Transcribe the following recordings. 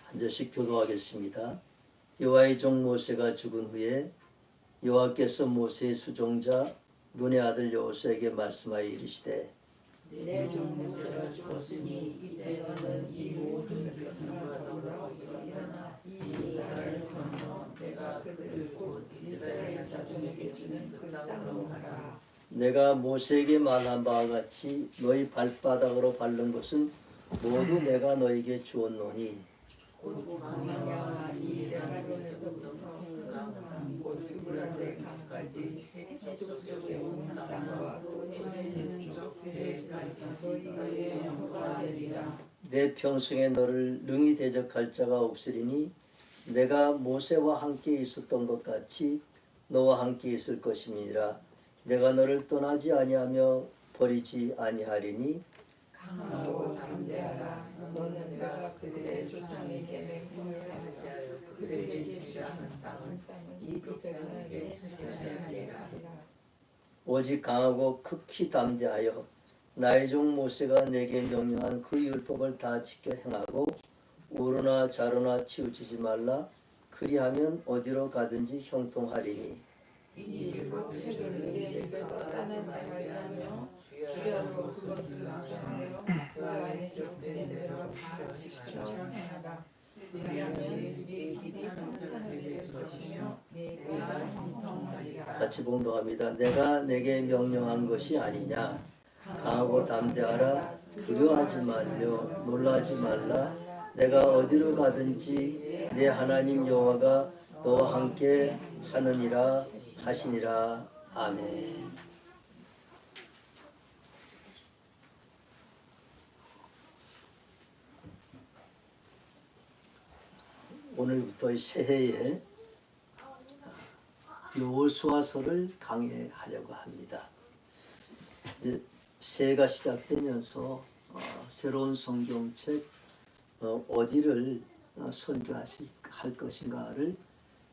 한 절씩 교도하겠습니다. 여호와의 종 모세가 죽은 후에 여호와께서 모세의 수종자 눈의 아들 여호수아에게 말씀하여 이르시되 내 종 모세가 죽었으니 이제 너는 이 모든 백성과 더불어 일어나 이 나를 건너 내가 그들을 곧 이스라엘 자손에게 주는 그 땅으로 가라. 내가 모세에게 말한 바와 같이 너희 발바닥으로 밟는 것은 모두 내가 너에게 주었노니 곧 광야와 이 레바논에서부터 흥남한 곧 유브라데 강까지 해족속에 온 땅과 그 해진쪽 배까지 너희의 영토가 되리라. 내 평생에 너를 능히 대적할 자가 없으리니 내가 모세와 함께 있었던 것 같이 너와 함께 있을 것임이니라. 내가 너를 떠나지 아니하며 버리지 아니하리니 강하고 담대하라. 너는 내가 그들의 조상에게 맹세하여 그들에게 주라 하는 땅은 이 백성에게 차지하게 하리라. 오직 강하고 극히 담대하여 나의 종 모세가 내게 명령한 그 율법을 다 지켜 행하고 우로나 좌로나 치우치지 말라. 그리하면 어디로 가든지 형통하리니 이 율법책을 내 입에서 떠나지 말게 하며 주야로 그것을遵守하여 그 안에 기록된 대로 다 지켜 행하라. 그리하면 네 길이 평탄하게 될 것이며 내가 형통하리라. 같이 봉독합니다. 내가 내게 명령한 것이 아니냐. 강하고 담대하라. 두려워하지 말며 놀라지 말라. 내가 어디로 가든지 내 하나님 여호와가 너와 함께 하느니라 하시니라. 아멘. 오늘부터 새해에 여호수아서를 강해하려고 합니다. 이제 새해가 시작되면서 새로운 성경책 어디를 선교할 것인가를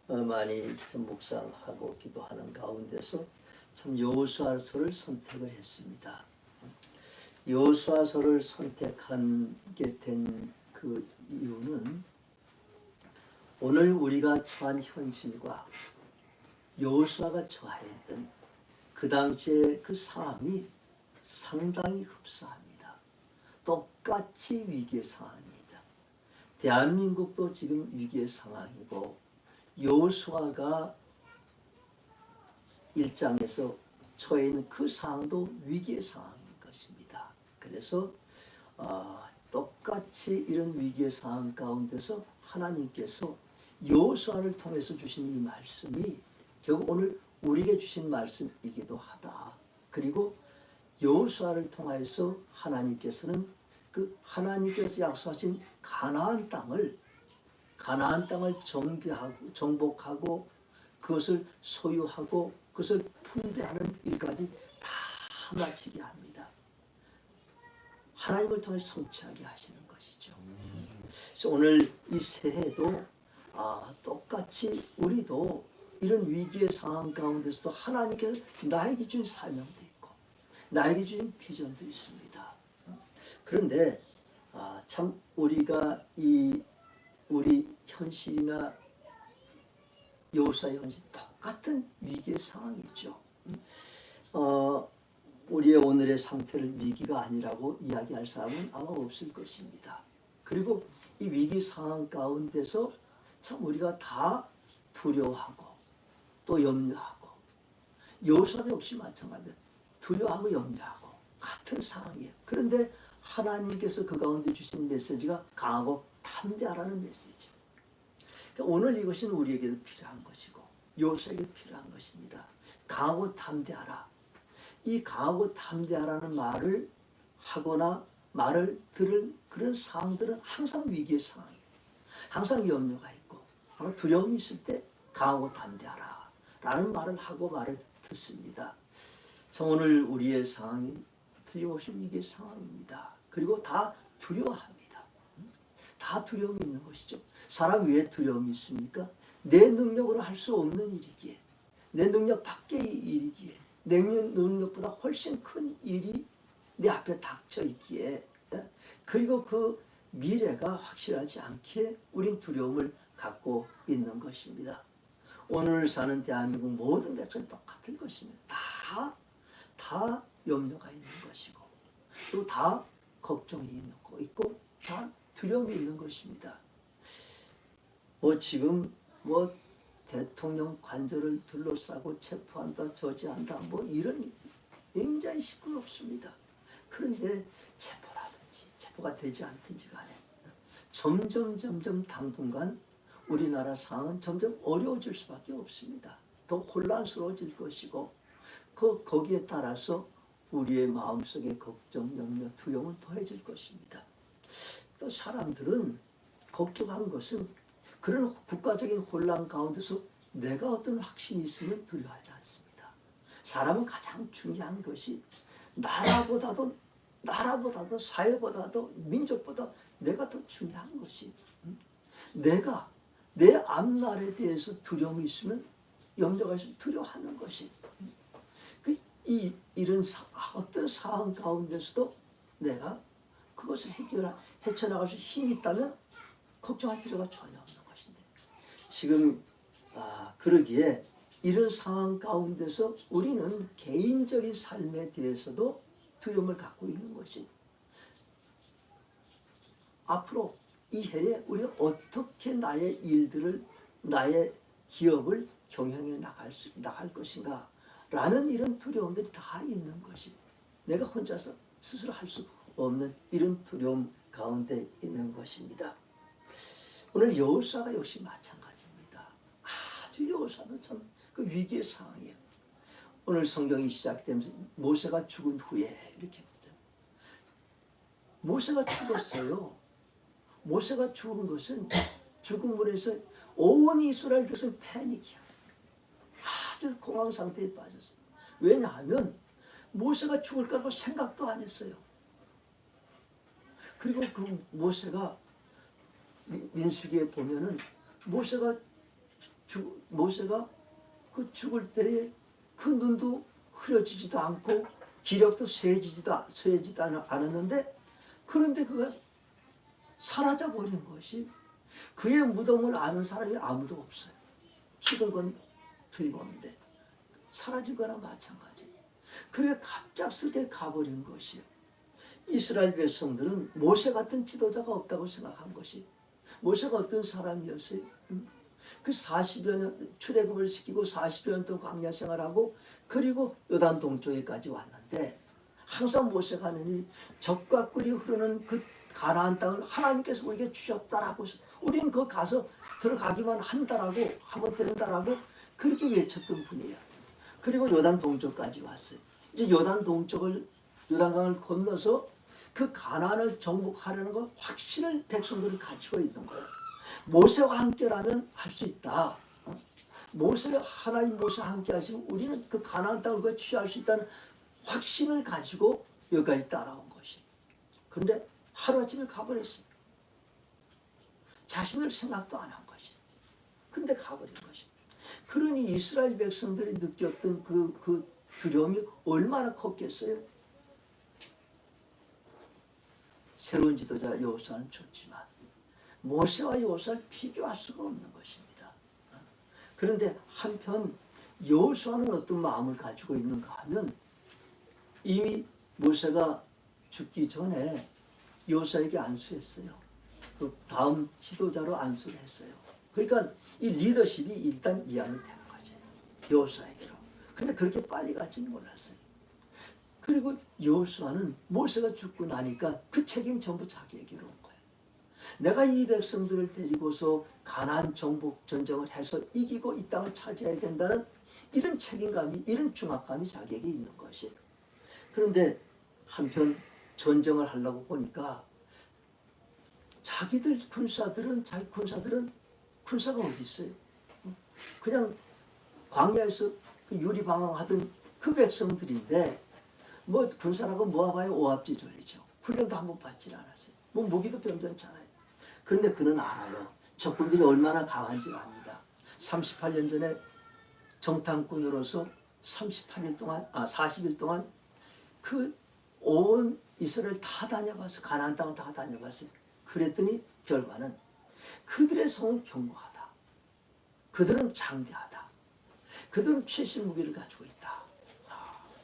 많이 좀 묵상하고 기도하는 가운데서 참 여호수아서를 선택을 했습니다. 여호수아서를 선택하게 된 그 이유는 오늘 우리가 처한 현실과 여호수아가 처했던 그 당시의 그 상황이 상당히 흡사합니다. 똑같이 위기의 상황입니다. 대한민국도 지금 위기의 상황이고 여호수아가 1장에서 처해 있는 그 상황도 위기의 상황인 것입니다. 그래서 똑같이 이런 위기의 상황 가운데서 하나님께서 여호수아를 통해서 주신 이 말씀이 결국 오늘 우리에게 주신 말씀이기도 하다. 그리고 여호수아를 통하여서 하나님께서는 그 하나님께서 약속하신 가나안 땅을 정복하고 그것을 소유하고 그것을 분배하는 일까지 다 마치게 합니다. 하나님을 통해 성취하게 하시는 것이죠. 그래서 오늘 이 새해도 똑같이 우리도 이런 위기의 상황 가운데서도 하나님께서 나에게 주신 사명도 있고 나에게 주신 비전도 있습니다. 그런데 참 우리가 우리 현실이나 여호수아의 현실 똑같은 위기의 상황이죠. 우리의 오늘의 상태를 위기가 아니라고 이야기할 사람은 아마 없을 것입니다. 그리고 이 위기 상황 가운데서 참 우리가 다 두려워하고 또 염려하고 여호수아도 역시 마찬가지입니다. 두려워하고 염려하고 같은 상황이에요. 그런데 하나님께서 그 가운데 주신 메시지가 강하고 담대하라는 메시지. 그러니까 오늘 이것은 우리에게도 필요한 것이고 여호수아에게도 필요한 것입니다. 강하고 담대하라. 이 강하고 담대하라는 말을 하거나 말을 들을 그런 상황들은 항상 위기의 상황이에요. 항상 염려가 있고 두려움이 있을 때 강하고 담대하라 라는 말을 하고 말을 듣습니다. 참 오늘 우리의 상황이 틀림없이 위기의 상황입니다. 그리고 다 두려워합니다. 다 두려움이 있는 것이죠. 사람 왜 두려움이 있습니까? 내 능력으로 할 수 없는 일이기에, 내 능력 밖의 일이기에, 내 능력보다 훨씬 큰 일이 내 앞에 닥쳐 있기에, 그리고 그 미래가 확실하지 않기에 우린 두려움을 갖고 있는 것입니다. 오늘 사는 대한민국 모든 백성이 똑같은 것입니다. 다 염려가 있는 것이고 또 다 걱정이 있고 다 두려움이 있는 것입니다. 지금 대통령 관저를 둘러싸고 체포한다, 저지한다, 이런 굉장히 시끄럽습니다. 그런데 체포가 되지 않든지 간에 점점 당분간 우리나라 상황은 점점 어려워질 수밖에 없습니다. 더 혼란스러워질 것이고 거기에 따라서 우리의 마음속에 걱정, 염려, 두려움은 더해질 것입니다. 또 사람들은 걱정한 것은 그런 국가적인 혼란 가운데서 내가 어떤 확신이 있으면 두려워하지 않습니다. 사람은 가장 중요한 것이 나라보다도 사회보다도 민족보다 내가 더 중요한 것이 내가 내 앞날에 대해서 두려움이 있으면 염려가 있으면 두려워하는 것이 이런 어떤 상황 가운데서도 내가 그것을 헤쳐나갈 수 힘이 있다면 걱정할 필요가 전혀 없는 것인데 지금 그러기에 이런 상황 가운데서 우리는 개인적인 삶에 대해서도 두려움을 갖고 있는 것이 앞으로 이 해에 우리가 어떻게 나의 일들을 나의 기업을 경영해 나갈 것인가 라는 이런 두려움들이 다 있는 것이 내가 혼자서 스스로 할 수 없는 이런 두려움 가운데 있는 것입니다. 오늘 여호수아가 역시 마찬가지입니다. 아주 여호수아도 참 그 위기의 상황이에요. 오늘 성경이 시작되면서 모세가 죽은 후에 이렇게 보죠. 모세가 죽었어요. 모세가 죽은 것은 죽음으로 해서 온 이스라엘 백성은 패닉이야. 아주 공황 상태에 빠졌어요. 왜냐하면 모세가 죽을 거라고 생각도 안 했어요. 그리고 그 모세가 민수기에 보면은 모세가 그 죽을 때에 그 눈도 흐려지지도 않고 기력도 쇠지지도 않았는데 그런데 그가 사라져 버린 것이 그의 무덤을 아는 사람이 아무도 없어요. 죽은 건 틀림없는데 사라진 거나 마찬가지. 그게 갑작스럽게 가버린 것이 이스라엘 백성들은 모세 같은 지도자가 없다고 생각한 것이 모세가 어떤 사람이었어요? 그 40여 년 출애굽을 시키고 40여 년 동안 광야 생활하고 그리고 요단 동쪽에까지 왔는데 항상 모세가 하느니 적과 꿀이 흐르는 그 가나안 땅을 하나님께서 우리에게 주셨다라고 우리는 그 가서 들어가기만 한다라고 하면 된다라고 그렇게 외쳤던 분이에요. 그리고 요단 동쪽까지 왔어요. 이제 요단강을 건너서 그 가나안을 정복하려는 걸 확신을 백성들이 가지고 있는 거예요. 모세와 함께라면 할 수 있다. 하나님 모세와 함께 하시면 우리는 그 가나안 땅을 취할 수 있다는 확신을 가지고 여기까지 따라온 것이. 그런데 하루아침에 가버렸어요. 자신을 생각도 안 한 것이. 그런데 가버린 것이. 그러니 이스라엘 백성들이 느꼈던 그 두려움이 얼마나 컸겠어요? 새로운 지도자 여호수아는 좋지만 모세와 여호수아를 비교할 수가 없는 것입니다. 그런데 한편 여호수아는 어떤 마음을 가지고 있는가 하면 이미 모세가 죽기 전에 여호수아에게 안수했어요. 그 다음 지도자로 안수를 했어요. 그러니까 이 리더십이 일단 이양이 된 거죠. 여호수아에게로. 근데 그렇게 빨리 갈지는 몰랐어요. 그리고 여호수아는 모세가 죽고 나니까 그 책임 전부 자기에게로 온 거예요. 내가 이 백성들을 데리고서 가나안 정복 전쟁을 해서 이기고 이 땅을 차지해야 된다는 이런 책임감이, 이런 중압감이 자기에게 있는 것이. 그런데 한편 전쟁을 하려고 보니까 자기 군사들은 군사가 어디 있어요? 그냥 광야에서 그 유리방황하던 그 백성들인데 군사라고 모아봐야 오합지졸이죠. 훈련도 한번 받질 않았어요. 무기도 변변찮아요. 그런데 그는 알아요. 적군들이 얼마나 강한지를 압니다. 38년 전에 정탐꾼으로서 40일 동안 그 온 이스라엘 다 다녀봤어요. 가나안 땅을 다 다녀봤어요. 그랬더니 결과는 그들의 성은 견고하다. 그들은 장대하다. 그들은 최신 무기를 가지고 있다.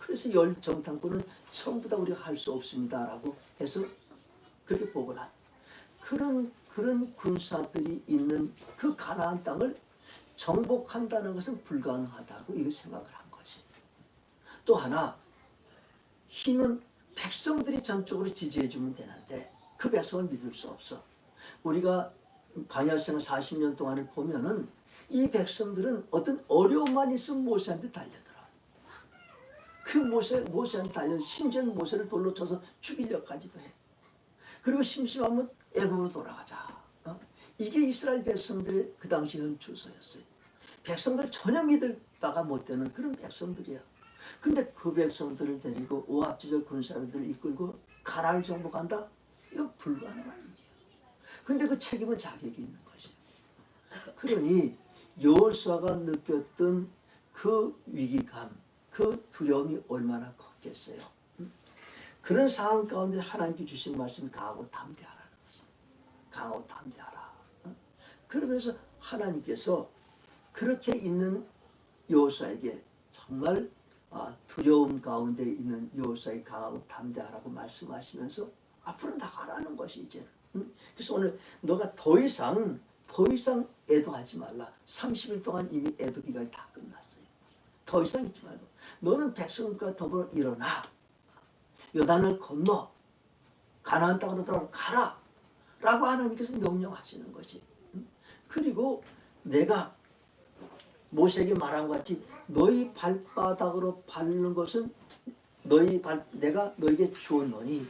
그래서 열 정탐꾼은 전부 다 우리가 할 수 없습니다라고 해서 그렇게 보고는 그런 군사들이 있는 그 가나안 땅을 정복한다는 것은 불가능하다고 이거 생각을 한 것이. 또 하나 힘은 백성들이 전적으로 지지해 주면 되는데 그 백성을 믿을 수 없어. 우리가 광야생활 40년 동안을 보면은 이 백성들은 어떤 어려움만 있으면 모세한테 달려들어. 그 모세한테 달려 심지어 모세를 돌로 쳐서 죽이려까지도 해. 그리고 심심하면 애굽으로 돌아가자. 이게 이스라엘 백성들의 그 당시 현주소였어요. 백성들 전혀 믿을 바가 못 되는 그런 백성들이야. 근데 그 백성들을 데리고 오합지졸 군사들을 이끌고 가나안을 정복한다? 이거 불가능한 일이야. 근데 그 책임은 자격이 있는 것이야. 그러니 여호수아가 느꼈던 그 위기감, 그 두려움이 얼마나 컸겠어요. 그런 상황 가운데 하나님께 주신 말씀이 강하고 담대하라는 것이야. 강하고 담대하라. 그러면서 하나님께서 그렇게 있는 여호수아에게 정말 두려움 가운데 있는 여호수아에게 강하고 담대하라고 말씀하시면서 앞으로 나가라는 것이 이제는. 그래서 오늘 너가 더 이상 애도하지 말라. 30일 동안 이미 애도 기간이 다 끝났어요. 더 이상 있지 말고 너는 백성들과 더불어 일어나 요단을 건너 가나안 땅으로 들어가라 라고 하나님께서 명령하시는 것이. 그리고 내가 모세에게 말한 것 같이 너희 발바닥으로 밟는 것은 내가 너에게 주었노니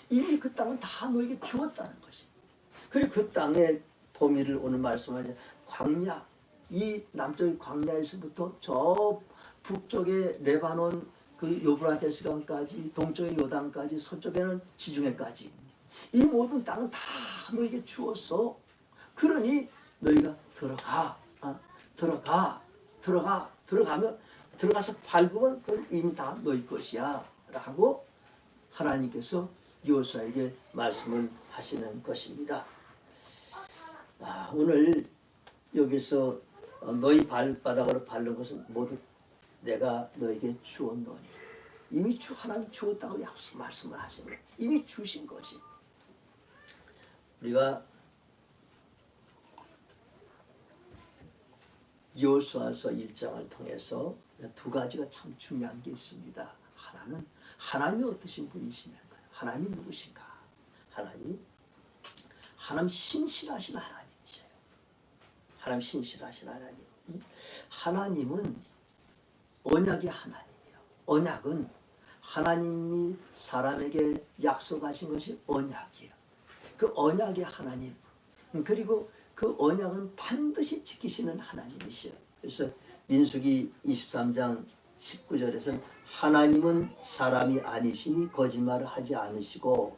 이미 그 땅은 다 너에게 주었다는 것이. 그리고 그 땅의 범위를 오늘 말씀하자 광야, 이 남쪽의 광야에서부터 저 북쪽의 레바논 그 요브라데스강까지, 동쪽의 요단까지, 서쪽에는 지중해까지 이 모든 땅은 다 너에게 주었어. 그러니 너희가 들어가면 들어가서 밟으면 그건 이미 다 너희 것이야 라고 하나님께서 여호수아에게 말씀을 하시는 것입니다. 오늘 여기서 너희 발바닥으로 밟는 것은 모두 내가 너에게 주었노니 이미 하나님 주었다고 말씀을 하시는 거예요. 이미 주신 것이. 우리가 여호수아서 1장을 통해서 두 가지가 참 중요한 게 있습니다. 하나는 하나님이 어떠신 분이시냐는 거예요. 하나님이 누구신가? 하나님 신실하신 하나님이세요. 하나님 신실하신 하나님. 하나님은 언약의 하나님이에요. 언약은 하나님이 사람에게 약속하신 것이 언약이에요. 그 언약의 하나님. 그리고 그 언약은 반드시 지키시는 하나님이시요. 그래서 민수기 23장 19절에서는 하나님은 사람이 아니시니 거짓말을 하지 않으시고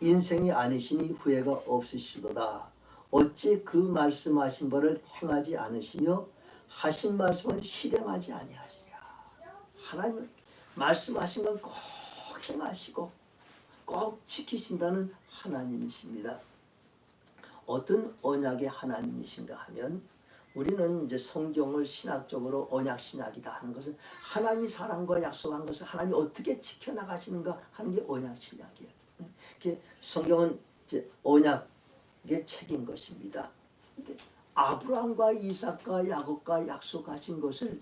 인생이 아니시니 후회가 없으시도다. 어찌 그 말씀하신 바를 행하지 않으시며 하신 말씀을 실행하지 아니하시랴. 하나님은 말씀하신 건 꼭 행하시고 꼭 지키신다는 하나님이십니다. 어떤 언약의 하나님이신가 하면 우리는 이제 성경을 신학적으로 언약 신학이다 하는 것은 하나님이 사람과 약속한 것을 하나님이 어떻게 지켜나가시는가 하는 게 언약 신학이에요. 성경은 이제 언약의 책인 것입니다. 근데 아브라함과 이삭과 야곱과 약속하신 것을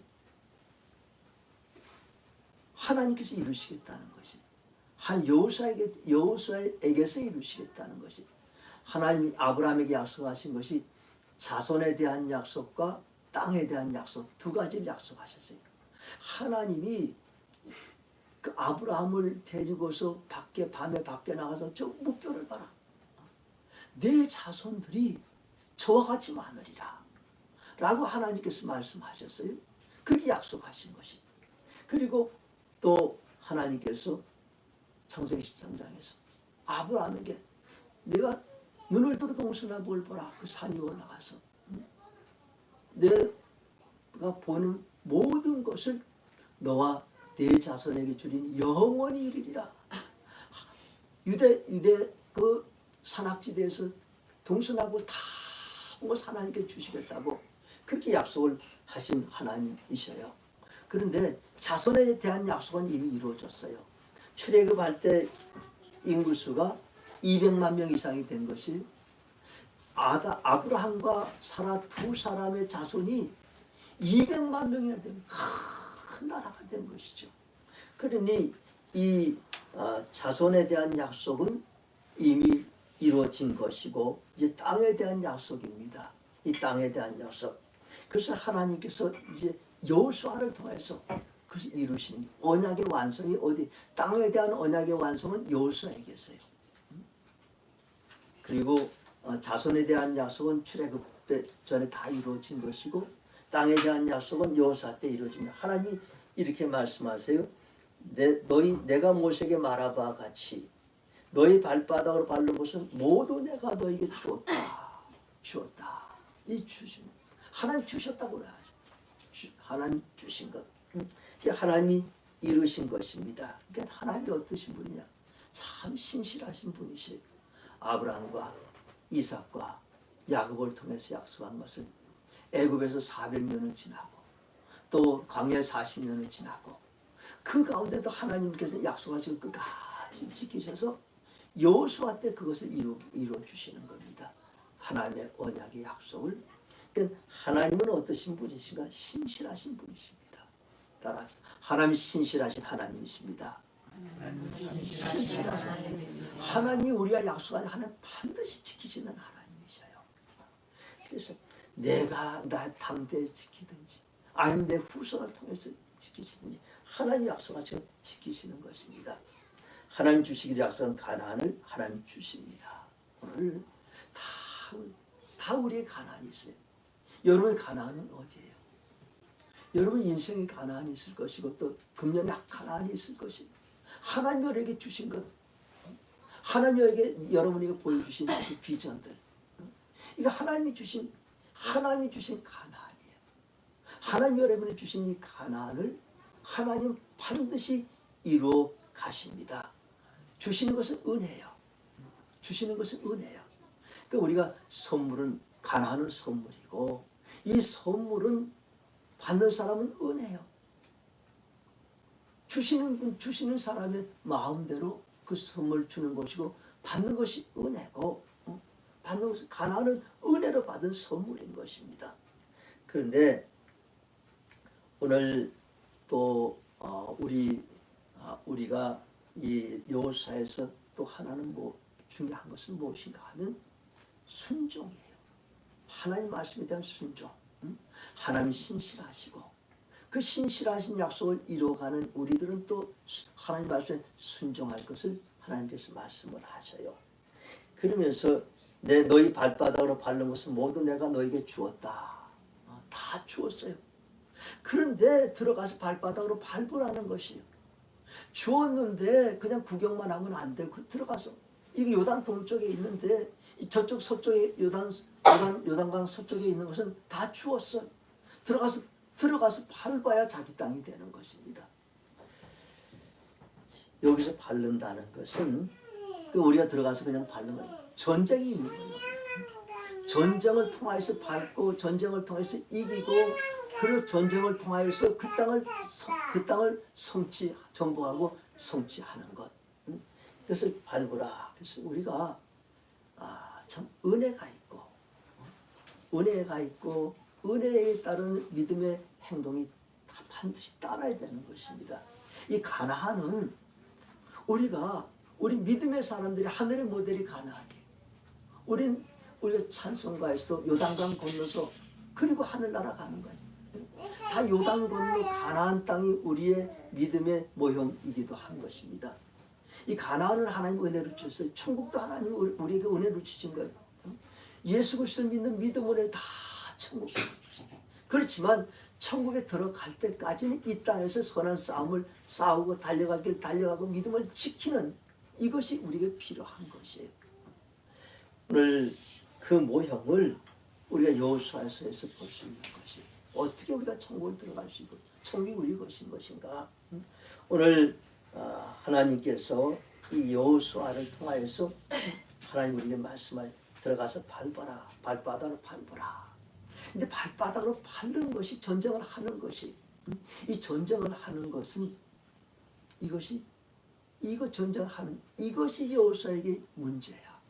하나님께서 이루시겠다는 것이, 한 여호수아에게서 이루시겠다는 것이, 하나님이 아브라함에게 약속하신 것이 자손에 대한 약속과 땅에 대한 약속 두 가지를 약속하셨어요. 하나님이 그 아브라함을 데리고서 밤에 밖에 나가서 저 목표를 봐라. 내 자손들이 저와 같이 많으리라 라고 하나님께서 말씀하셨어요. 그렇게 약속하신 것이. 그리고 또 하나님께서 창세기 13장에서 아브라함에게 내가 눈을 들어 동수나 뭘 보라. 그 산 위에 올라가서 내가 보는 모든 것을 너와 네 자손에게 주리니 영원히 이르리라. 유대 그 산악지대에서 동서남북 다 모아서 하나님께 주시겠다고 그렇게 약속을 하신 하나님이셔요. 그런데 자손에 대한 약속은 이미 이루어졌어요. 출애굽할 때 인구수가 200만 명 이상이 된 것이 아브라함과 사라 두 사람의 자손이 200만 명이나 되는 큰 나라가 된 것이죠. 그러니 이 자손에 대한 약속은 이미 이루어진 것이고 이제 땅에 대한 약속입니다. 이 땅에 대한 약속. 그래서 하나님께서 이제 여호수아를 통해서 그것을 이루신 언약의 완성이 어디 땅에 대한 언약의 완성은 여호수아에게 있어요. 그리고 자손에 대한 약속은 출애굽 때 전에 다 이루어진 것이고 땅에 대한 약속은 여호수아 때 이루어집니다. 하나님이 이렇게 말씀하세요. 내가 모세에게 말한 바와 같이 너희 발바닥으로 밟는 것은 모두 내가 너에게 주었다. 이 주심 하나님 주셨다고 그래야죠. 하나님 주신 것. 하나님이 이루신 것입니다. 그러니까 하나님이 어떠신 분이냐? 참 신실하신 분이시에요. 아브라함과 이삭과 야곱을 통해서 약속한 것은 애굽에서 400년을 지나고 또 광야에 40년을 지나고 그 가운데도 하나님께서 약속하신 끝까지 지키셔서 여호수아 때 그것을 이루어 주시는 겁니다. 하나님의 언약의 약속을. 그러니까 하나님은 어떠신 분이신가? 신실하신 분이십니다. 따라합시다. 하나님이 신실하신 하나님이십니다. 신실하신 하나님이 우리가 약속한 하나님 반드시 지키시는 하나님이셔요. 그래서 내가 나 당대에 지키든지 아니면 내 후손을 통해서 지키시든지 하나님 약속하시고 지키시는 것입니다. 하나님 주시기로 약속한 가나안을 하나님 주십니다. 오늘 다 우리의 가나안이 있어요. 여러분의 가나안은 어디예요? 여러분 인생에 가나안이 있을 것이고 또 금년에 가나안이 있을 것입니다. 하나님 여러분에게 주신 것, 하나님 여러분에게 보여주신 그 비전들, 이거 하나님이 주신 가나안이에요. 하나님 여러분이 주신 이 가나안을 하나님 반드시 이루어 가십니다. 주시는 것은 은혜예요. 주시는 것은 은혜예요. 그러니까 우리가 선물은 가나안은 선물이고 이 선물은 받는 사람은 은혜예요. 주시는 사람의 마음대로 그 선물 주는 것이고 받는 것이 은혜고 받는 것은 가나안은 은혜로 받은 선물인 것입니다. 그런데 오늘 또 우리가 이 여호수아에서 또 하나는 중요한 것은 무엇인가 하면 순종이에요. 하나님 말씀에 대한 순종. 하나님 신실하시고 그 신실하신 약속을 이루어가는 우리들은 또 하나님 말씀에 순종할 것을 하나님께서 말씀을 하셔요. 그러면서 너희 발바닥으로 밟는 것은 모두 내가 너에게 주었다. 다 주었어요. 그런데 들어가서 발바닥으로 밟으라는 것이에요. 주었는데 그냥 구경만 하면 안 되고 들어가서 이게 요단 동쪽에 있는데 저쪽 서쪽에 요단강 서쪽에 있는 것은 다 주었어. 들어가서 밟아야 자기 땅이 되는 것입니다. 여기서 밟는다는 것은 우리가 들어가서 그냥 밟는 거예요. 전쟁이 있는 거예요. 전쟁을 통해서 밟고 전쟁을 통해서 이기고 그리고 전쟁을 통하여서 그 땅을 정복하고 성취하는 것. 그것을 밟으라. 그래서 우리가 참 은혜가 있고 은혜에 따른 믿음의 행동이 다 반드시 따라야 되는 것입니다. 이 가나안은 우리 믿음의 사람들이 하늘의 모델이 가나안이에요. 우리가 찬송가에서도 요단강 건너서 그리고 하늘나라 가는 거예요. 다 요단 건너 가나안 땅이 우리의 믿음의 모형이기도 한 것입니다. 이 가나안을 하나님 은혜로 주셨어요. 천국도 하나님 우리에게 은혜로 주신 거예요. 예수 그리스도를 믿는 믿음 은혜를 다 천국. 그렇지만 천국에 들어갈 때까지는 이 땅에서 선한 싸움을 싸우고 달려가고 믿음을 지키는 이것이 우리에게 필요한 것이에요. 오늘 그 모형을 우리가 여호수아서에서 볼 수 있는 것이 어떻게 우리가 천국을 들어갈 수 있고 천국이 우리 것인 것인가. 오늘 하나님께서 이 여호수아를 통하여서 하나님 우리에게 말씀하여 들어가서 밟아라. 발바닥으로 밟아라. 근데 발바닥으로 밟는 것이 전쟁을 하는 것이 이 전쟁을 하는 것은 이거 전쟁을 하는 이것이 여호수아에게 문제야.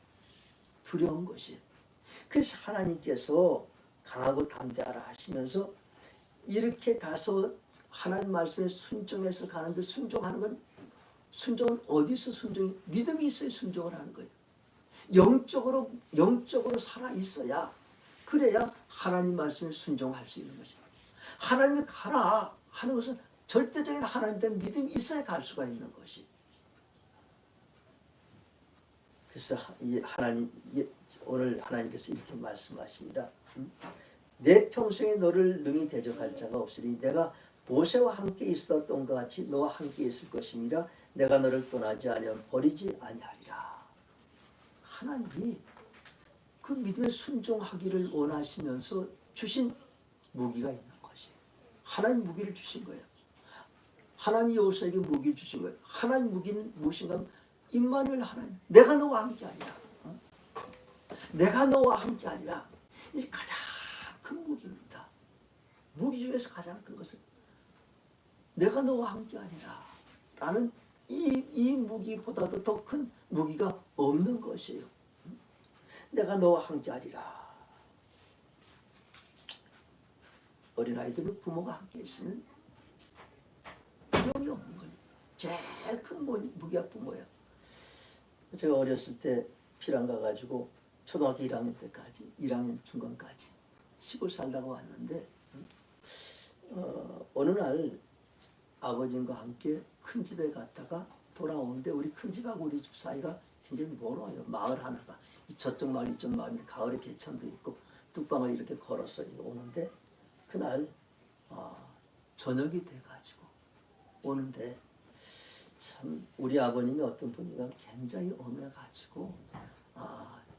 두려운 것이. 그래서 하나님께서 강하고 담대하라 하시면서 이렇게 가서 하나님 말씀에 순종해서 가는데 순종은 어디서 순종이? 믿음이 있어야 순종을 하는 거예요. 영적으로 살아 있어야 그래야 하나님 말씀에 순종할 수 있는 것이다. 하나님이 가라 하는 것은 절대적인 하나님에 대한 믿음이 있어야 갈 수가 있는 것이. 그래서 오늘 하나님께서 이렇게 말씀하십니다. 내 평생에 너를 능히 대적할 자가 없으니 내가 모세와 함께 있었던 것 같이 너와 함께 있을 것임이라. 내가 너를 떠나지 아니하면 버리지 아니하리라. 하나님이 그 믿음에 순종하기를 원하시면서 주신 무기가 있는 것이. 하나님 무기를 주신 거예요. 하나님이 여호수아에게 무기를 주신 거예요. 하나님 무기는 무엇인가 하면 임마누엘 하나님. 내가 너와 함께 하리라. 내가 너와 함께 하리라. 이게 가장 큰 무기입니다. 무기 중에서 가장 큰 것은 내가 너와 함께 하리라 라는 이 무기보다도 더 큰 무기가 없는 것이에요. 내가 너와 함께 하리라. 어린아이들은 부모가 함께 있으면 두려움이 없는 거예요. 제일 큰 무기가 부모예요. 제가 어렸을 때 피랑 가가지고 초등학교 1학년 때까지 1학년 중간까지 시골 살다가 왔는데 어느 날 아버님과 함께 큰 집에 갔다가 돌아오는데 우리 큰 집하고 우리 집 사이가 굉장히 멀어요. 마을 하나가 저쪽 마을 이쪽 마을인데 가을에 개천도 있고 뚝방을 이렇게 걸어서 오는데 그날 저녁이 돼가지고 오는데 참 우리 아버님이 어떤 분이가 굉장히 엄해가지고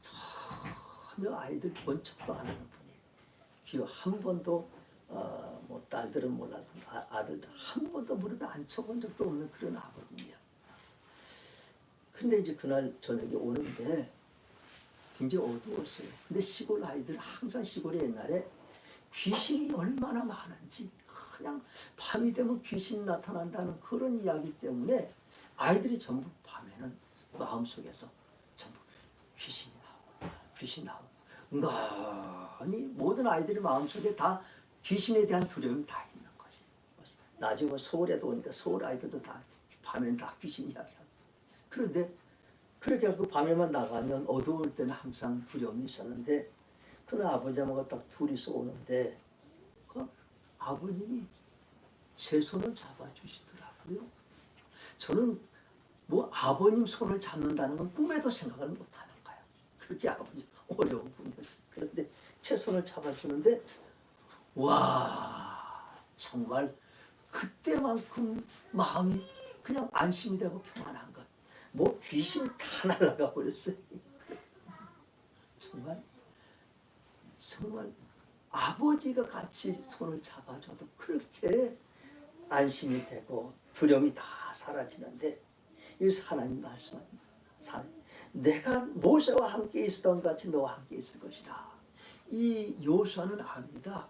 전혀 아이들 본 척도 안 하는 분이에요. 한 번도 뭐 딸들은 몰라도 아들들 한 번도 무릎에 앉혀본 적도 없는 그런 아버님이야. 근데 이제 그날 저녁에 오는데 굉장히 어두웠어요. 근데 시골 아이들 항상 시골에 옛날에 귀신이 얼마나 많은지 그냥 밤이 되면 귀신이 나타난다는 그런 이야기 때문에 아이들이 전부 밤에는 마음속에서 전부 귀신이 나오고 은근히 모든 아이들의 마음속에 다 귀신에 대한 두려움이 다 있는 것이. 나중에 서울에도 오니까 서울 아이들도 다 밤엔 다 귀신 이야기하고. 그런데 그렇게 하고 밤에만 나가면 어두울 때는 항상 두려움이 있었는데 그날 아버지하고 딱 둘이서 오는데 그 아버님이 제 손을 잡아주시더라고요. 저는 뭐 아버님 손을 잡는다는 건 꿈에도 생각을 못하는 거예요. 그렇게 아버지 어려운 분이었어요. 그런데 제 손을 잡아주는데 와 정말 그때만큼 마음이 그냥 안심이 되고 평안한 것. 뭐 귀신 다 날아가 버렸어요. 정말 아버지가 같이 손을 잡아줘도 그렇게 안심이 되고 두려움이 다 사라지는데 여기서 하나님 말씀합니다. 내가 모세와 함께 있었던 같이 너와 함께 있을 것이다. 이 여호수아는 압니다.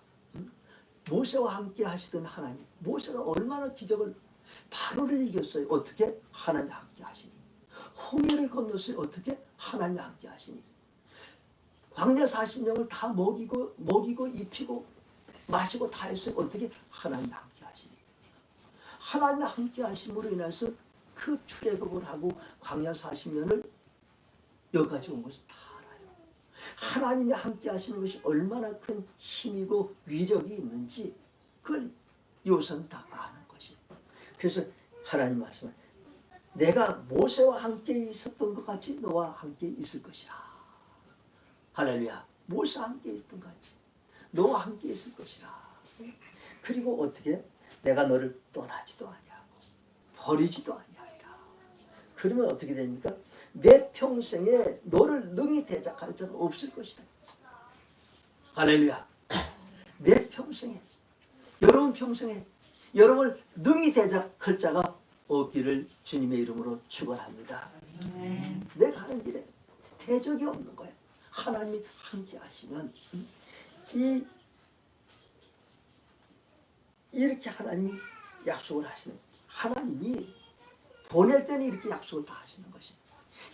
모세와 함께 하시던 하나님. 모세가 얼마나 기적을 바로를 이겼어요. 어떻게? 하나님이 함께 하시니. 홍해를 건넜어요. 어떻게? 하나님이 함께 하시니. 광야 40년을 다 먹이고 입히고 마시고 다 했어요. 어떻게? 하나님이 함께 하시니. 하나님이 함께 하심으로 인해서 그 출애굽을 하고 광야 40년을 여기까지 온 것을 다 알아요. 하나님이 함께 하시는 것이 얼마나 큰 힘이고 위력이 있는지 그걸 여호수아는 다 아는 것이. 그래서 하나님 말씀을 내가 모세와 함께 있었던 것 같이 너와 함께 있을 것이라. 할렐루야. 모세와 함께 있었던 것 같이 너와 함께 있을 것이라. 그리고 어떻게? 내가 너를 떠나지도 아니하고 버리지도 아니하리라. 그러면 어떻게 됩니까? 내 평생에 너를 능히 대적할 자가 없을 것이다. 할렐루야. 내 평생에 여러분 평생에 여러분을 능히 대적할 자가 없기를 주님의 이름으로 축원합니다. 내 가는 길에 대적이 없는 거예요. 하나님이 함께 하시면 이렇게 하나님이 약속을 하시는, 하나님이 보낼 때는 이렇게 약속을 다 하시는 것입니다.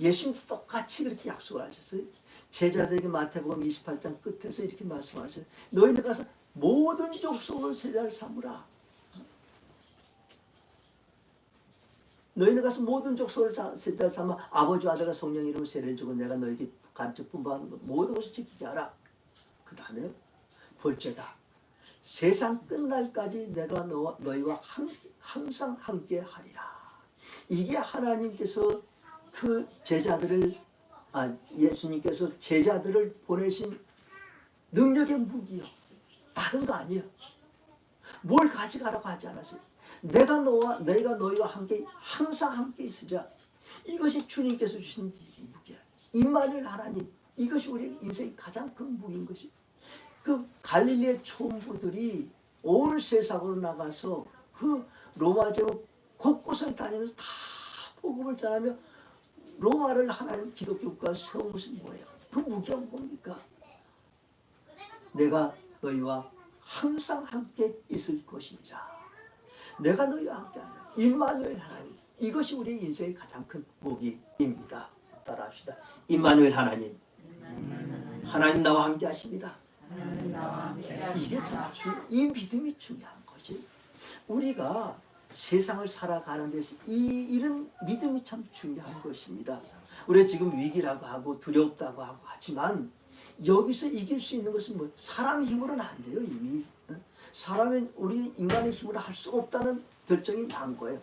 예수님도 똑같이 그렇게 약속을 하셨어요. 제자들에게 마태복음 28장 끝에서 이렇게 말씀하셨어요. 너희는 가서 모든 족속을 제자를 삼으라. 너희는 가서 모든 족속을 제자를 삼아 아버지와 아들과 성령 이름으로 세례를 주고 내가 너희에게 가르쳐 분부하는 것 모든 것을 지키게 하라. 그 다음에 볼죄다. 세상 끝날까지 내가 너희와 항상 함께 하리라. 이게 하나님께서 그 제자들을 예수님께서 제자들을 보내신 능력의 무기요. 다른 거 아니에요. 뭘 가져가라고 하지 않았어요. 내가 너희와 함께 항상 함께 있으랴. 이것이 주님께서 주신 무기야. 임마누엘 하나님. 이것이 우리 인생의 가장 큰 무기인 것이. 그 갈릴리의 총부들이 온 세상으로 나가서 그 로마 제국 곳곳을 다니면서 다 복음을 전하며 로마를 하나님 기독교 국가로 세운 것은 뭐예요? 그 무기가 뭡니까? 내가 너희와 항상 함께 있을 것이니라. 내가 너희와 함께 하라. 임마누엘 하나님. 이것이 우리 인생의 가장 큰 무기입니다. 따라합시다. 임마누엘 하나님. 하나님 나와 함께 하십니다. 이게 참 이 믿음이 중요한 거지. 우리가 세상을 살아가는 데서 이런 믿음이 참 중요한 것입니다. 우리가 지금 위기라고 하고 두렵다고 하고 하지만 여기서 이길 수 있는 것은 뭐 사람 힘으로는 안 돼요. 이미 사람은 우리 인간의 힘으로 할 수 없다는 결정이 난 거예요.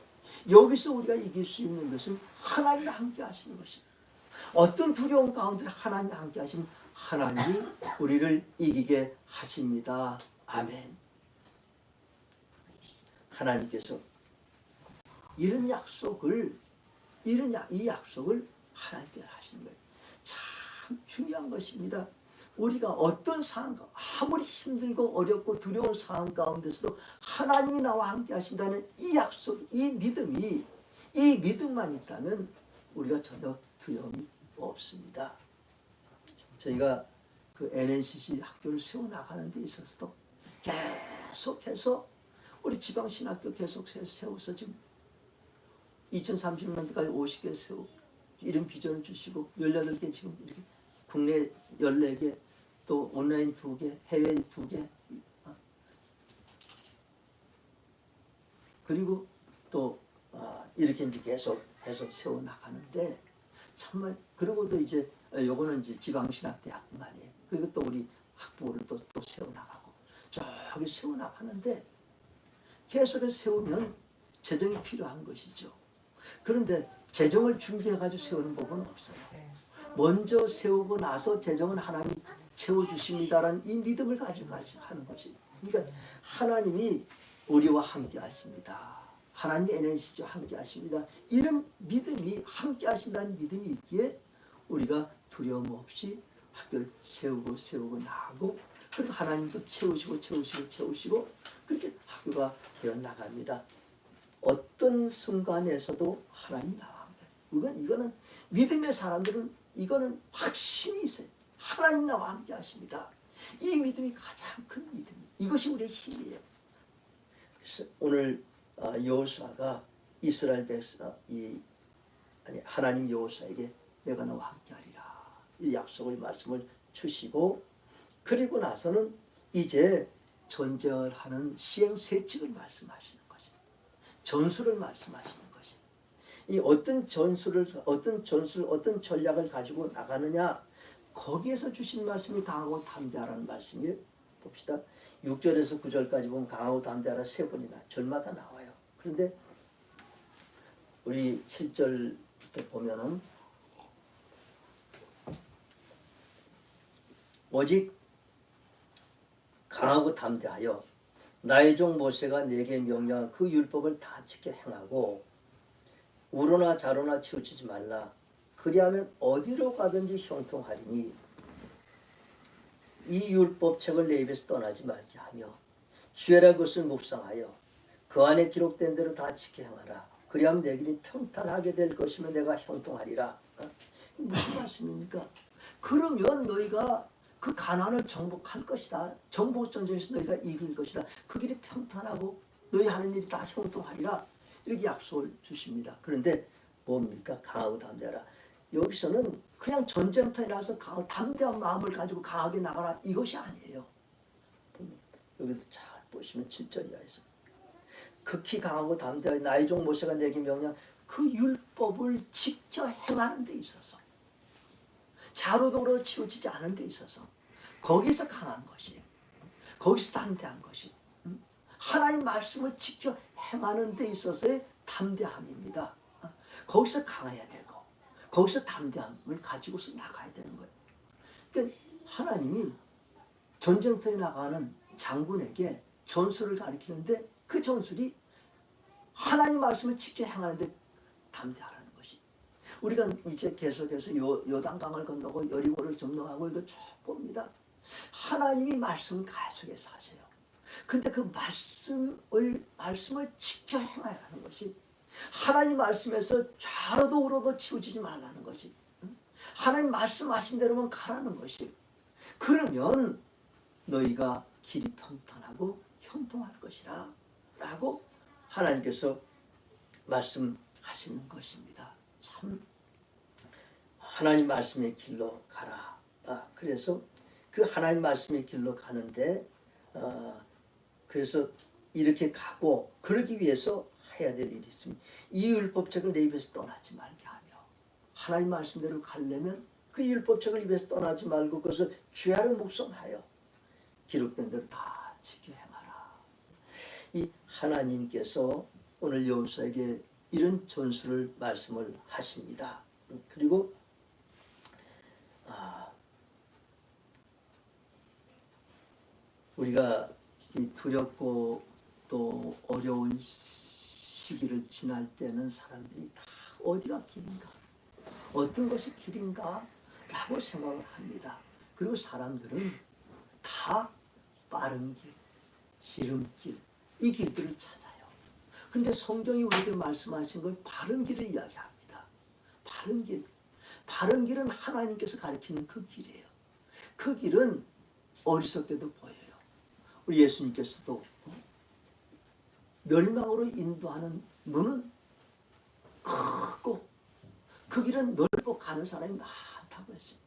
여기서 우리가 이길 수 있는 것은 하나님과 함께 하시는 것입니다. 어떤 두려움 가운데 하나님과 함께 하시면 하나님이 우리를 이기게 하십니다. 아멘. 하나님께서 이런 약속을 이 약속을 하나님께서 하시는 거예요. 참 중요한 것입니다. 우리가 어떤 상황, 아무리 힘들고 어렵고 두려운 상황 가운데서도 하나님이 나와 함께 하신다는 이 약속, 이 믿음만 있다면 우리가 전혀 두려움이 없습니다. 저희가 그 NNCC 학교를 세워나가는 데 있어서도 계속해서 우리 지방신학교 계속 세워서 지금 2030년도까지 50개 세우고 이런 비전을 주시고 18개 지금 이렇게 국내 14개 또 온라인 2개 해외 2개 그리고 또 이렇게 이제 계속 세워나가는데 정말 그러고도 이제 요거는 이제 지방신학대학만이에요. 그리고 또 우리 학부를 또 세워나가고 저기 세워나가는데 계속해서 세우면 재정이 필요한 것이죠. 그런데 재정을 준비해가지고 세우는 법은 없어요. 먼저 세우고 나서 재정은 하나님이 채워주십니다라는 이 믿음을 가지고 하는 것이. 그러니까 하나님이 우리와 함께 하십니다. 하나님이 NNC와 함께 하십니다. 이런 믿음이 함께 하신다는 믿음이 있기에 우리가 두려움 없이 학교를 세우고 나가고 그리고 하나님도 채우시고 그렇게 학교가 되어 나갑니다. 어떤 순간에서도 하나님 나와 함께. 이거는 믿음의 사람들은 이거는 확신이 있어요. 하나님 나와 함께 하십니다. 이 믿음이 가장 큰 믿음. 이것이 우리의 힘이에요. 그래서 오늘 여호수아가 이스라엘 백성 하나님 여호수아에게 내가 너와 함께하리라 이 약속을 말씀을 주시고 그리고 나서는 이제 존재하는 시행세칙을 말씀하시는 것이 전술을 말씀하시는 것이 이 어떤 전략을 가지고 나가느냐 거기에서 주신 말씀이 강하고 담대하라는 말씀이에요. 봅시다. 6절에서 9절까지 보면 강하고 담대하라 3번이나 절마다 나와요. 그런데 우리 7절 보면은 오직 강하고 담대하여 나의 종 모세가 내게 명령한 그 율법을 다 지켜 행하고 우로나 좌로나 치우치지 말라. 그리하면 어디로 가든지 형통하리니 이 율법책을 내 입에서 떠나지 말게 하며 주야라 것을 묵상하여 그 안에 기록된 대로 다 지켜 행하라. 그리하면 내 길이 평탄하게 될 것이며 내가 형통하리라. 무슨 말씀입니까? 그러면 너희가 그 가난을 정복할 것이다. 정복 전쟁에서 너희가 이길 것이다. 그 길이 평탄하고 너희 하는 일이 다 형통하리라. 이렇게 약속을 주십니다. 그런데 뭡니까? 강하고 담대하라. 여기서는 그냥 전쟁터에 나서 강하고 담대한 마음을 가지고 강하게 나가라 이것이 아니에요. 여기도 잘 보시면 7절 이하에서 극히 강하고 담대하여 나의 종 모세가 내게 명령 그 율법을 지켜 행하는 데 있어서 자로동으로 치우치지 않은 데 있어서 거기서 강한 것이 거기서 담대한 것이 하나님 말씀을 지켜 행하는 데 있어서의 담대함입니다. 거기서 강해야 되고 거기서 담대함을 가지고서 나가야 되는 거예요. 그러니까 하나님이 전쟁터에 나가는 장군에게 전술을 가르치는데 그 전술이 하나님 말씀을 지켜 행하는데 담대하라는 것이. 우리가 이제 계속해서 요단강을 건너고 여리고를 점령하고 이거 쭉 봅니다. 하나님이 말씀 계속해서 하세요. 근데 그 말씀을 지켜 행해야 하는 것이 하나님 말씀에서 좌로도 우로도 치우치지 말라는 것이 하나님 말씀하신 대로만 가라는 것이 그러면 너희가 길이 평탄하고 형통할 것이라 라고 하나님께서 말씀하시는 것입니다. 참 하나님 말씀의 길로 가라. 그래서 그 하나님 말씀의 길로 가는데 그래서 이렇게 가고 그러기 위해서 해야 될 일이 있습니다. 이 율법책을 내 입에서 떠나지 말게 하며 하나님 말씀대로 가려면 그 율법책을 입에서 떠나지 말고 그것을 죄하를 묵성하여 기록된 대로 다 지켜 행하라. 이 하나님께서 오늘 여호수아에게 이런 전술을 말씀을 하십니다. 그리고 우리가 이 두렵고 또 어려운 시기를 지날 때는 사람들이 다 어디가 길인가 어떤 것이 길인가 라고 생각을 합니다. 그리고 사람들은 다 빠른 길, 지름길 이 길들을 찾아요. 그런데 성경이 우리에게 말씀하신 걸 바른 길을 이야기합니다. 바른 길. 바른 길은 하나님께서 가르치는 그 길이에요. 그 길은 어리석게도 보여요. 우리 예수님께서도 멸망으로 인도하는 문은 크고 그 길은 넓고 가는 사람이 많다고 했어요.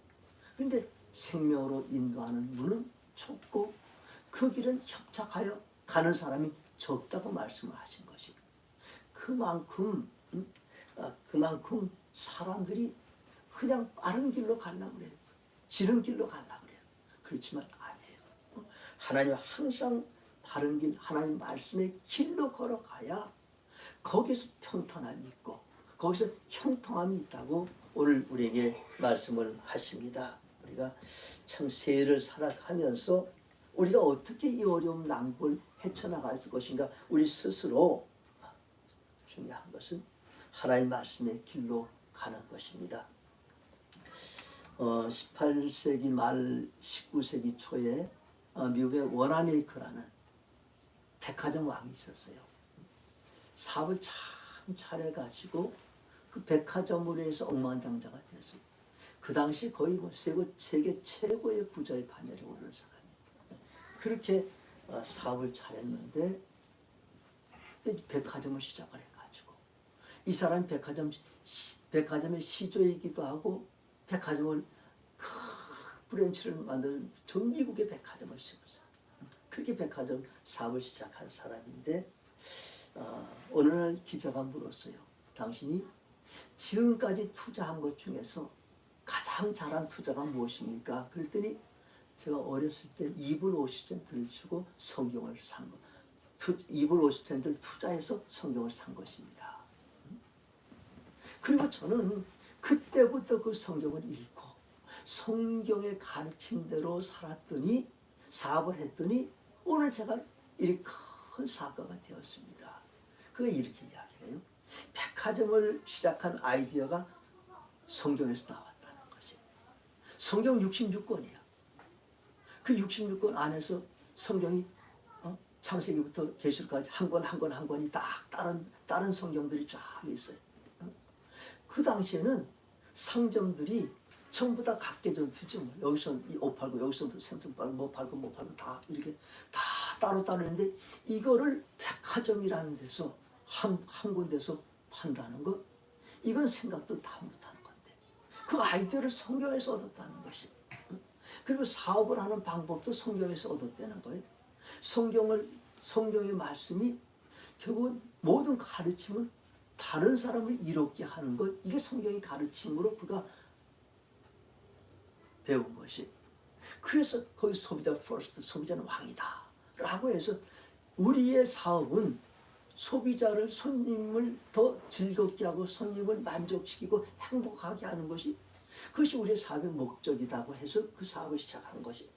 그런데 생명으로 인도하는 문은 좁고 그 길은 협착하여 가는 사람이 적다고 말씀을 하신 것이 그만큼 사람들이 그냥 빠른 길로 가려고 그래요. 지름길로 가려고 그래요. 그렇지만 아니에요. 하나님 항상 바른 길, 하나님 말씀의 길로 걸어가야 거기서 평탄함이 있고 거기서 형통함이 있다고 오늘 우리에게 말씀을 하십니다. 우리가 참 세를 살아가면서 우리가 어떻게 이 어려움 난국을 헤쳐나갈 것인가 우리 스스로 중요한 것은 하나님 말씀의 길로 가는 것입니다. 18세기 말 19세기 초에 미국의 워나메이커라는 백화점 왕이 있었어요. 사업을 참 잘해가지고 그 백화점으로 해서 억만장자가 됐어요. 그 당시 거의 세계 최고의 부자의 반열에 오르는 사람이에요. 그렇게 사업을 잘했는데 백화점을 시작을 해가지고 이 사람이 백화점의 시조이기도 하고 백화점을 큰 브랜치를 만들어 전 미국의 백화점을 시작했어요. 그렇게 백화점 사업을 시작한 사람인데 어느 날 기자가 물었어요. 당신이 지금까지 투자한 것 중에서 가장 잘한 투자가 무엇입니까? 그랬더니 제가 어렸을 때 2불 50센트를 주고 성경을 산 거. 2불 50센트를 투자해서 성경을 산 것입니다. 그리고 저는 그때부터 그 성경을 읽고 성경의 가르친 대로 살았더니 사업을 했더니 오늘 제가 이렇게 큰 사업가가 되었습니다. 그게 이렇게 이야기를 해요. 백화점을 시작한 아이디어가 성경에서 나왔다는 거지. 성경 66권이야. 그 66권 안에서 성경이 창세기부터 계시록까지 한 권이 딱 다른 성경들이 쫙 있어요. 그 당시에는 상점들이 전부 다 각계 전투죠. 여기서 이 옷 팔고 여기서 생선 팔고 뭐 팔고 다 이렇게 다 따로 있는데 이거를 백화점이라는 데서 한 군데서 판다는 것, 이건 생각도 다 못하는 건데 그 아이디어를 성경에서 얻었다는 것이. 그리고 사업을 하는 방법도 성경에서 얻었다는 거예요. 성경의 말씀이 결국은 모든 가르침은 다른 사람을 이롭게 하는 것, 이게 성경의 가르침으로 그가 배운 것이. 그래서 거기 소비자 퍼스트, 소비자는 왕이다 라고 해서 우리의 사업은 손님을 더 즐겁게 하고 손님을 만족시키고 행복하게 하는 것이, 그것이 우리의 사업의 목적이라고 해서 그 사업을 시작한 것이.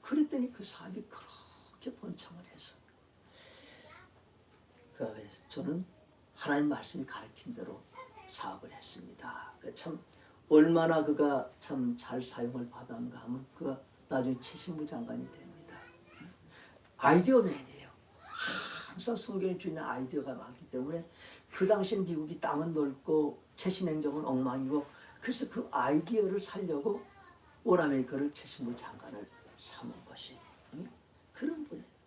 그랬더니 그 사업이 그렇게 번창을 해서 저는 하나님 말씀이 가르친 대로 사업을 했습니다. 참 얼마나 그가 참 잘 사용을 받았는가 하면 그가 나중에 최신부 장관이 됩니다. 아이디어맨이에요. 항상 성경에 주는 아이디어가 많기 때문에 그 당시 미국이 땅은 넓고 최신 행정은 엉망이고, 그래서 그 아이디어를 살려고 오라메이커를 최신부 장관을 삼은 것이 그런 분이에요.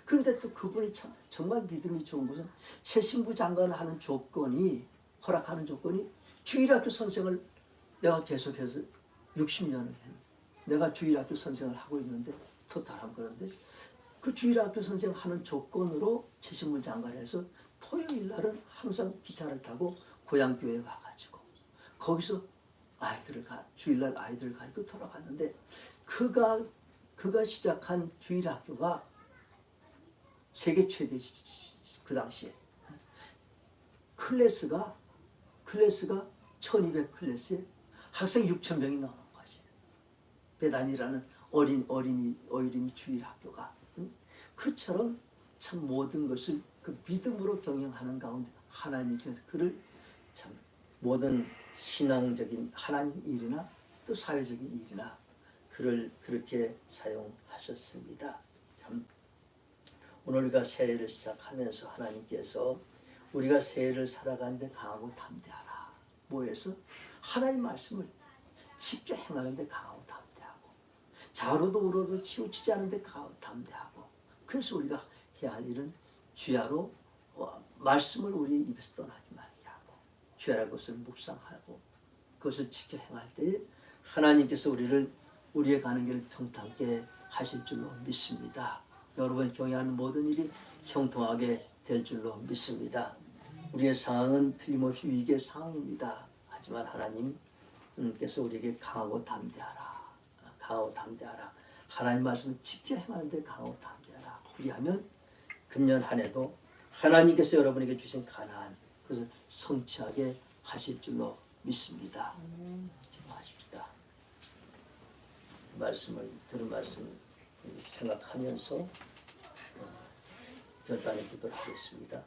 그런데 또 그분이 참 정말 믿음이 좋은 것은 최신부 장관을 하는 조건이, 허락하는 조건이, 주일학교 선생을 내가 계속해서 60년을 했는데, 내가 주일학교 선생을 하고 있는데 토탈한 그런데 그 주일학교 선생 하는 조건으로 최신부 장관에서 토요일 날은 항상 기차를 타고 고향교회에 와가지고 거기서 주일날 아이들을 가지고 돌아갔는데, 그가 시작한 주일학교가 세계 최대, 그 당시에 클래스가 1200 클래스에 학생이 6,000명이 넘는 거지. 베단이라는 어린이 주일학교가. 그처럼 참 모든 것을 그 믿음으로 경영하는 가운데 하나님께서 그를 참 모든 신앙적인 하나님 일이나 또 사회적인 일이나 그를 그렇게 사용하셨습니다. 참 오늘 우리가 새해를 시작하면서 하나님께서 우리가 새해를 살아가는데 강하고 담대하라. 뭐해서? 하나님 말씀을 쉽게 행하는데 강하고 담대하고, 좌로도 우로도 치우치지 않는데 강하고 담대하고. 그래서 우리가 해야 할 일은 주야로 말씀을 우리 입에서 떠나지 말게 하고, 주야라는 것을 묵상하고 그것을 지켜 행할 때에 하나님께서 우리의 가는 길을 평탄하게 하실 줄로 믿습니다. 여러분 경영하는 모든 일이 형통하게 될 줄로 믿습니다. 우리의 상황은 틀림없이 위기의 상황입니다. 하지만 하나님께서 우리에게 강하고 담대하라. 하나님 말씀을 직접 행하는데 강하고 담대하라. 그리하면 금년 한 해도 하나님께서 여러분에게 주신 가나안, 그것을 성취하게 하실 줄로 믿습니다. 기도하십시다. 들은 말씀 생각하면서 결단의 기도를 하겠습니다.